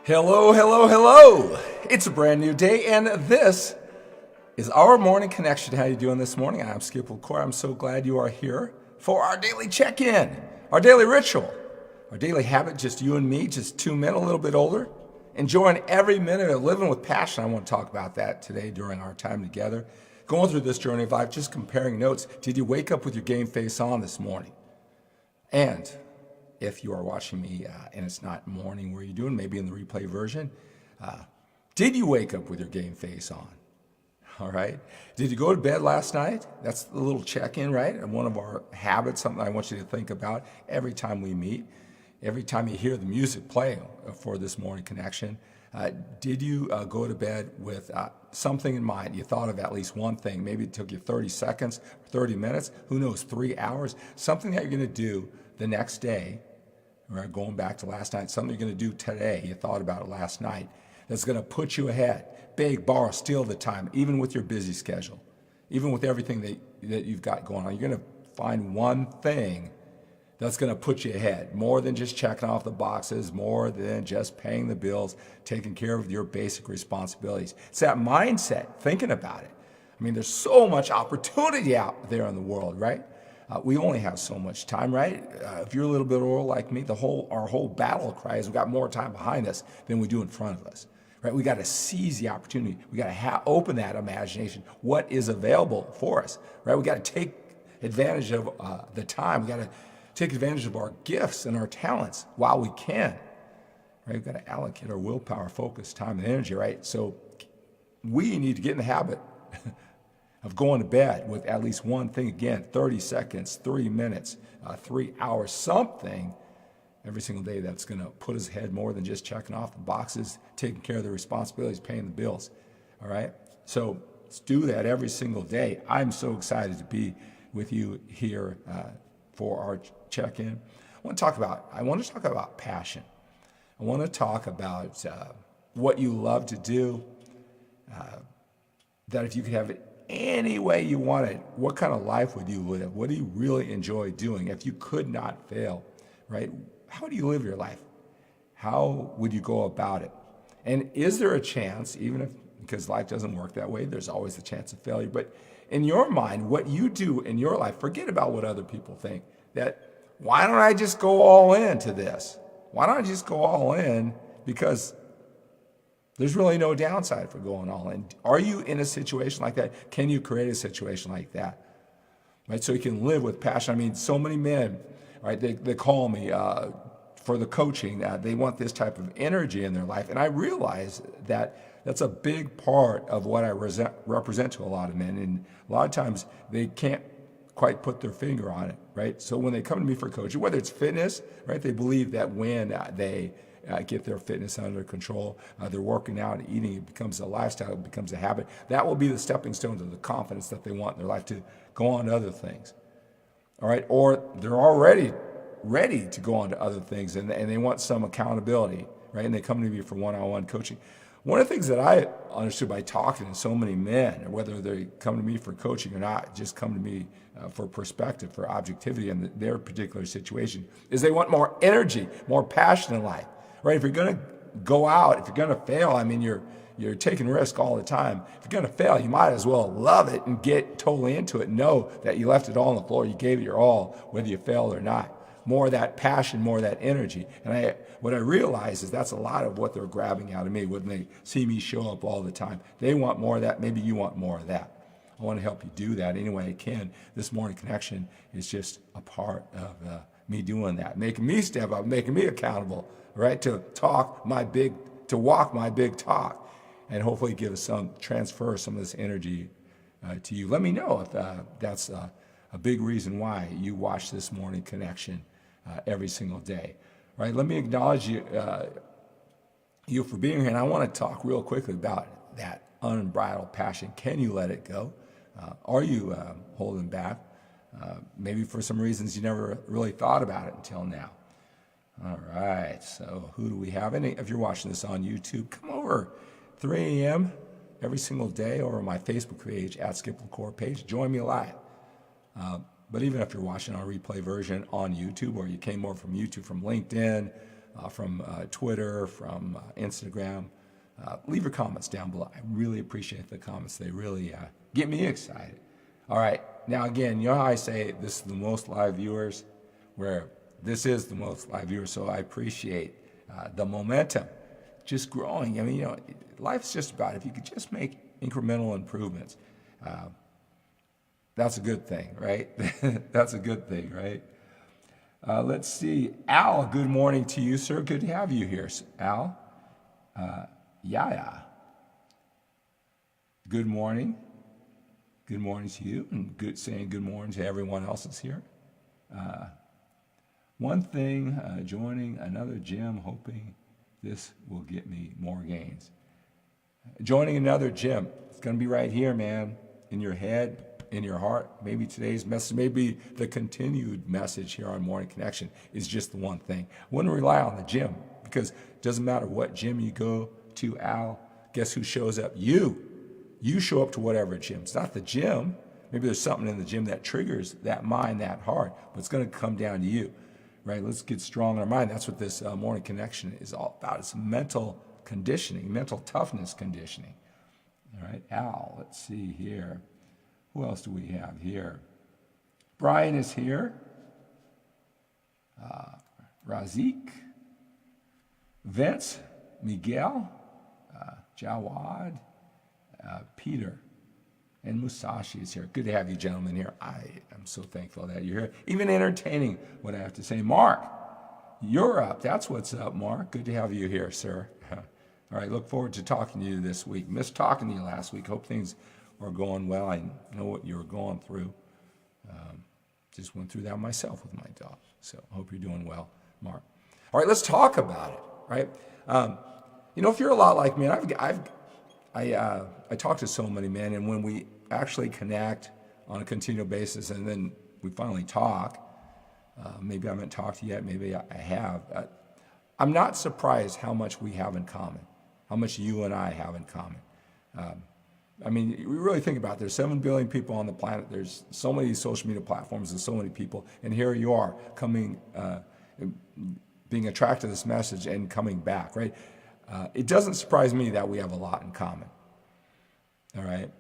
Hello, hello, hello. It's a brand new day, and this is our morning connection. How you doing this morning? I'm Skip Cour. I'm so glad you are here for our daily check-in, our daily ritual, our daily habit, just you and me, just 2 men, a little bit older, enjoying every minute of living with passion. I want to talk about that today during our time together. Going through this journey of life, just comparing notes. Did you wake up with your game face on this morning? And if you are watching me and it's not morning where you're doing, maybe in the replay version, did you wake up with your game face on? All right. Did you go to bed last night? That's the little check-in, right? And one of our habits, something I want you to think about every time we meet, every time you hear the music play for this morning connection. Did you go to bed with something in mind? You thought of at least one thing. Maybe it took you 30 seconds, 30 minutes, who knows, 3 hours, something that you're going to do the next day, or going back to last night, something you're going to do today, you thought about it last night, that's going to put you ahead. Beg, borrow, steal the time, even with your busy schedule, even with everything that you've got going on. You're going to find one thing that's going to put you ahead, more than just checking off the boxes, more than just paying the bills, taking care of your basic responsibilities. It's that mindset, thinking about it. I mean, there's so much opportunity out there in the world, right? We only have so much time, right? If you're a little bit old like me, our whole battle cry is we've got more time behind us than we do in front of us, right? We got to seize the opportunity. We got to open that imagination. What is available for us, right? We got to take advantage of the time. We got to take advantage of our gifts and our talents while we can, right? We've got to allocate our willpower, focus, time, and energy, right? So we need to get in the habit of going to bed with at least one thing, again, 30 seconds, 3 minutes, 3 hours, something every single day that's going to put us ahead more than just checking off the boxes, taking care of the responsibilities, paying the bills, all right? So let's do that every single day. I'm so excited to be with you here for our check-in. I want to talk about passion. I want to talk about what you love to do, that if you could have it any way you wanted, what kind of life would you live? What do you really enjoy doing if you could not fail, right? How do you live your life? How would you go about it? And is there a chance, even if, because life doesn't work that way, there's always a chance of failure, but in your mind, what you do in your life, forget about what other people think, that why don't I just go all in to this? Why don't I just go all in? Because there's really no downside for going all in. Are you in a situation like that? Can you create a situation like that? Right, so you can live with passion. I mean, so many men, right, they call me for the coaching. They want this type of energy in their life. And I realize that that's a big part of what I represent to a lot of men. And a lot of times they can't quite put their finger on it, right? So when they come to me for coaching, whether it's fitness, right, they believe that when they get their fitness under control, they're working out and eating, it becomes a lifestyle, it becomes a habit. That will be the stepping stone to the confidence that they want in their life to go on to other things, all right? Or they're already ready to go on to other things and they want some accountability, right? And they come to me for one-on-one coaching. One of the things that I understood by talking to so many men, whether they come to me for coaching or not, just come to me for perspective, for objectivity in their particular situation, is they want more energy, more passion in life, right? If you're going to go out, if you're going to fail, I mean, you're taking risk all the time. If you're going to fail, you might as well love it and get totally into it. Know that you left it all on the floor. You gave it your all, whether you failed or not. More of that passion, more of that energy. And what I realize is that's a lot of what they're grabbing out of me when they see me show up all the time. They want more of that. Maybe you want more of that. I want to help you do that any way I can. This morning connection is just a part of me doing that, making me step up, making me accountable, right? To walk my big talk, and hopefully transfer some of this energy to you. Let me know if that's a big reason why you watch this morning connection every single day, right? Let me acknowledge you for being here, and I want to talk real quickly about that unbridled passion. Can you let it go? Are you holding back? Maybe for some reasons you never really thought about it until now. All right, so who do we have? And if you're watching this on YouTube, come over 3 a.m. every single day over my Facebook page, @SkipLaCour page. Join me live. But even if you're watching our replay version on YouTube, or you came over from YouTube, from LinkedIn, from Twitter, from Instagram. Leave your comments down below. I really appreciate the comments. They really get me excited. All right. Now, again, you know how I say this is the most live viewers? Where this is the most live viewers, so I appreciate the momentum just growing. I mean, you know, life's just about, if you could just make incremental improvements, that's a good thing, right? That's a good thing, right? Let's see. Al, good morning to you, sir. Good to have you here, Al. Yaya. Good morning. Good morning to you, and saying good morning to everyone else that's here. One thing, joining another gym, hoping this will get me more gains. Joining another gym, it's going to be right here, man, in your head, in your heart. Maybe today's message, maybe the continued message here on Morning Connection is just the one thing. Wouldn't rely on the gym, because it doesn't matter what gym you go to, Al, guess who shows up? You. You show up to whatever gym. It's not the gym. Maybe there's something in the gym that triggers that mind, that heart, but it's going to come down to you, right? Let's get strong in our mind. That's what this Morning Connection is all about. It's mental conditioning, mental toughness conditioning. All right, Al, let's see here. Who else do we have here? Brian is here. Razik, Vince, Miguel, Jawad, Peter, and Musashi is here. Good to have you gentlemen here. I am so thankful that you're here. Even entertaining what I have to say. Mark, you're up. That's what's up, Mark. Good to have you here, sir. All right, look forward to talking to you this week. Missed talking to you last week. Hope things are going well. I know what you were going through. Just went through that myself with my dog. So I hope you're doing well, Mark. All right, let's talk about it, right? You know, if you're a lot like me, I talk to so many men, and when we actually connect on a continual basis and then we finally talk, maybe I haven't talked to you yet, maybe I have, I'm not surprised how much we have in common, how much you and I have in common. I mean, we really think about it. There's 7 billion people on the planet. There's so many social media platforms and so many people, and here you are coming, being attracted to this message and coming back, right? It doesn't surprise me that we have a lot in common, all right?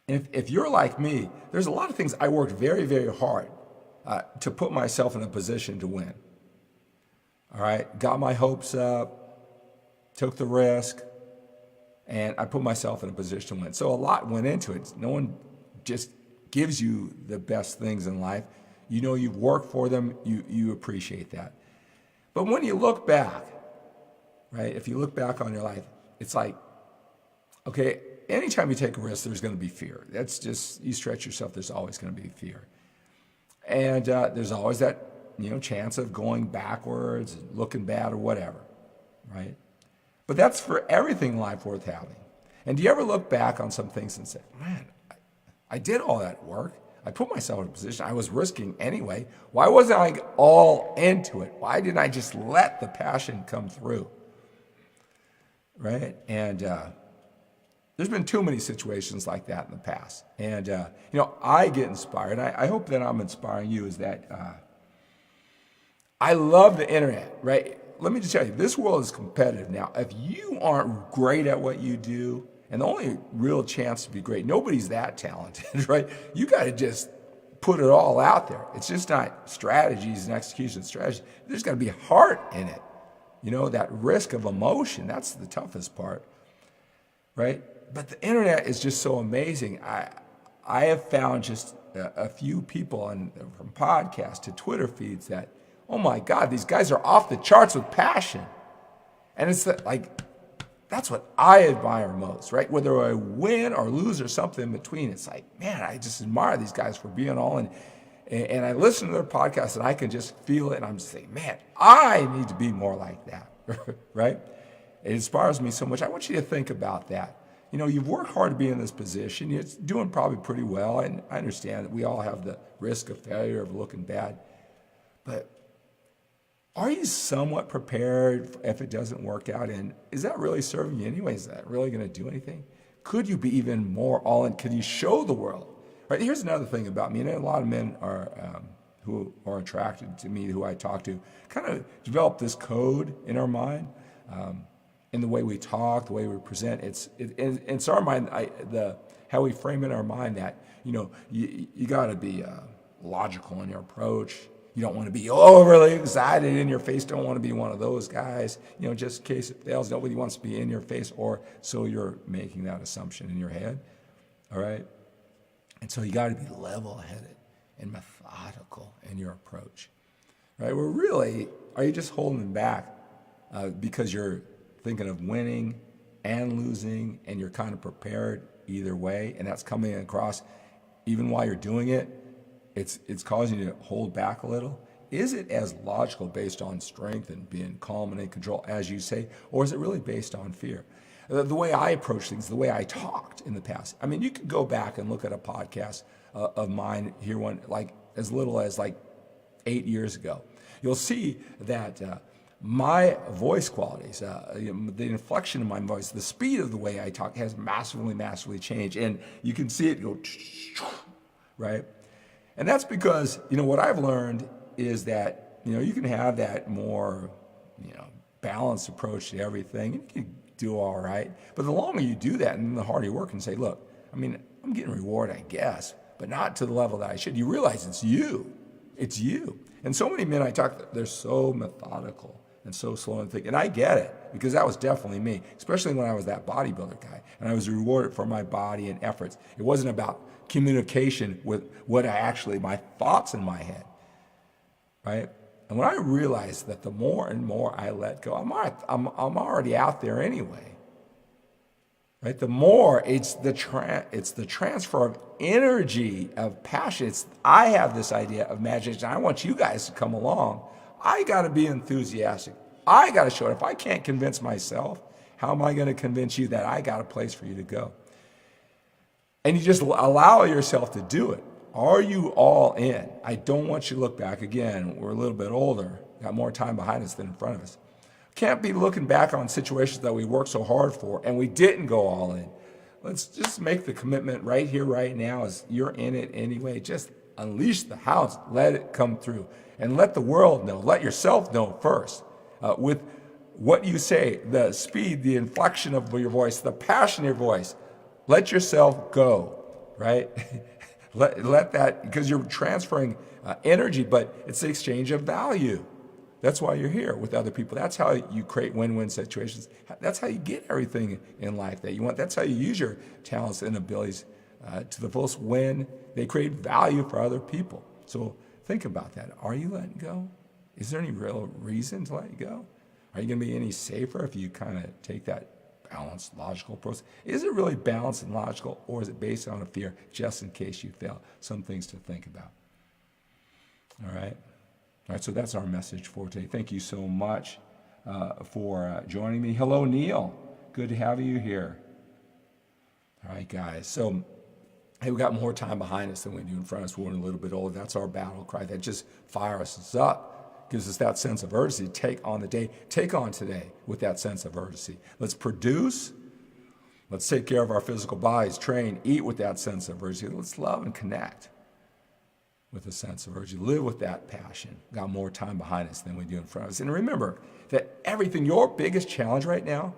If you're like me, there's a lot of things I worked very, very hard to put myself in a position to win, all right? Got my hopes up, took the risk, and I put myself in a position to win. So a lot went into it. No one just gives you the best things in life. You know you've worked for them, you appreciate that. But when you look back, right, if you look back on your life, it's like, okay, anytime you take a risk, there's going to be fear. That's just, you stretch yourself, there's always going to be fear. And there's always that, you know, chance of going backwards, looking bad or whatever, right? But that's for everything in life worth having. And do you ever look back on some things and say, man, I did all that work. I put myself in a position. I was risking anyway. Why wasn't I all into it? Why didn't I just let the passion come through? Right? And there's been too many situations like that in the past. And, you know, I get inspired. I hope that I'm inspiring you, is that I love the internet, right? Let me just tell you, this world is competitive now. If you aren't great at what you do, and the only real chance to be great, nobody's that talented, right? You got to just put it all out there. It's just not strategies and execution strategy. There's got to be heart in it. You know, that risk of emotion, that's the toughest part, right? But the internet is just so amazing. I have found just a few people from podcasts to Twitter feeds that, oh my God, these guys are off the charts with passion. And it's like, that's what I admire most, right? Whether I win or lose or something in between, it's like, man, I just admire these guys for being all in. And I listen to their podcasts and I can just feel it. And I'm just saying, man, I need to be more like that, right? It inspires me so much. I want you to think about that. You know, you've worked hard to be in this position. It's doing probably pretty well. And I understand that we all have the risk of failure, of looking bad. But are you somewhat prepared if it doesn't work out? And is that really serving you anyway? Is that really going to do anything? Could you be even more all in? Could you show the world? Right? Here's another thing about me, and a lot of men are who are attracted to me, who I talk to, kind of develop this code in our mind, in the way we talk, the way we present. It's our mind, how we frame in our mind that, you got to be logical in your approach. You don't want to be overly excited in your face. Don't want to be one of those guys. Just in case it fails, nobody wants to be in your face, or so you're making that assumption in your head. All right? And so you got to be level-headed and methodical in your approach. Right? Well, really, are you just holding back because you're thinking of winning and losing, and you're kind of prepared either way, and that's coming across even while you're doing it? It's causing you to hold back a little. Is it as logical based on strength and being calm and in control as you say, or is it really based on fear? The way I approach things, the way I talked in the past. I mean, you can go back and look at a podcast of mine, hear one like as little as like 8 years ago. You'll see that my voice qualities, the inflection of my voice, the speed of the way I talk has massively changed. And you can see it go, right? And that's because, what I've learned is that, you can have that more, balanced approach to everything, and you can do all right. But the longer you do that, and the harder you work, and say, look, I'm getting reward, I guess, but not to the level that I should. You realize it's you. It's you. And so many men I talk, they're so methodical and so slow and think. And I get it, because that was definitely me, especially when I was that bodybuilder guy, and I was rewarded for my body and efforts. It wasn't about communication with my thoughts in my head, right? And when I realized that the more and more I let go, I'm already out there anyway, right? The more it's the transfer of energy, of passion. I have this idea of imagination. I want you guys to come along. I got to be enthusiastic. I got to show it. If I can't convince myself, how am I going to convince you that I got a place for you to go? And you just allow yourself to do it. Are you all in? I don't want you to look back again. We're a little bit older, got more time behind us than in front of us. Can't be looking back on situations that we worked so hard for and we didn't go all in. Let's just make the commitment right here, right now, as you're in it anyway. Just unleash the hounds, let it come through, and let the world know, let yourself know first, with what you say, the speed, the inflection of your voice, the passion of your voice. Let yourself go, right? let that, because you're transferring energy, but it's the exchange of value. That's why you're here with other people. That's how you create win-win situations. That's how you get everything in life that you want. That's how you use your talents and abilities to the fullest when they create value for other people. So think about that. Are you letting go? Is there any real reason to let go? Are you going to be any safer if you kind of take that balanced, logical approach? Is it really balanced and logical, or is it based on a fear just in case you fail? Some things to think about. All right. All right, so that's our message for today. Thank you so much for joining me. Hello, Neil. Good to have you here. All right, guys. So, hey, we got more time behind us than we do in front of us. We're a little bit older. That's our battle cry. That just fires us up, gives us that sense of urgency. Take on the day. Take on today with that sense of urgency. Let's produce. Let's take care of our physical bodies. Train. Eat with that sense of urgency. Let's love and connect with a sense of urgency. Live with that passion. Got more time behind us than we do in front of us. And remember that everything, your biggest challenge right now,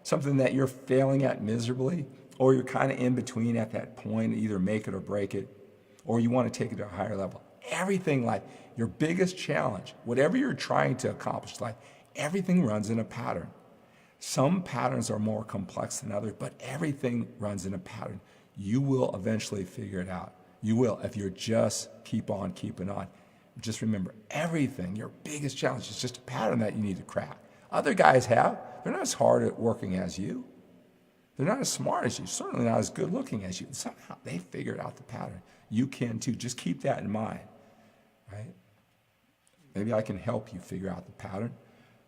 something that you're failing at miserably, or you're kind of in between at that point, either make it or break it, or you want to take it to a higher level. Everything, like your biggest challenge, whatever you're trying to accomplish, like everything runs in a pattern. Some patterns are more complex than others, but everything runs in a pattern. You will eventually figure it out. You will, if you just keep on keeping on. Just remember, everything, your biggest challenge is just a pattern that you need to crack. Other guys they're not as hard at working as you. They're not as smart as you, certainly not as good looking as you. Somehow they figured out the pattern. You can too. Just keep that in mind, right? Maybe I can help you figure out the pattern.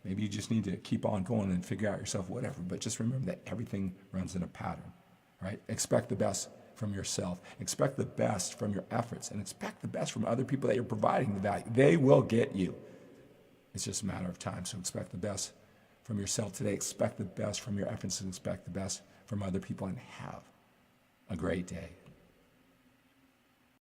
Maybe you just need to keep on going and figure out yourself, whatever. But just remember that everything runs in a pattern, right? Expect the best from yourself. Expect the best from your efforts, and expect the best from other people that you're providing the value. They will get you. It's just a matter of time. So expect the best from yourself today. Expect the best from your efforts, and expect the best from other people, and have a great day.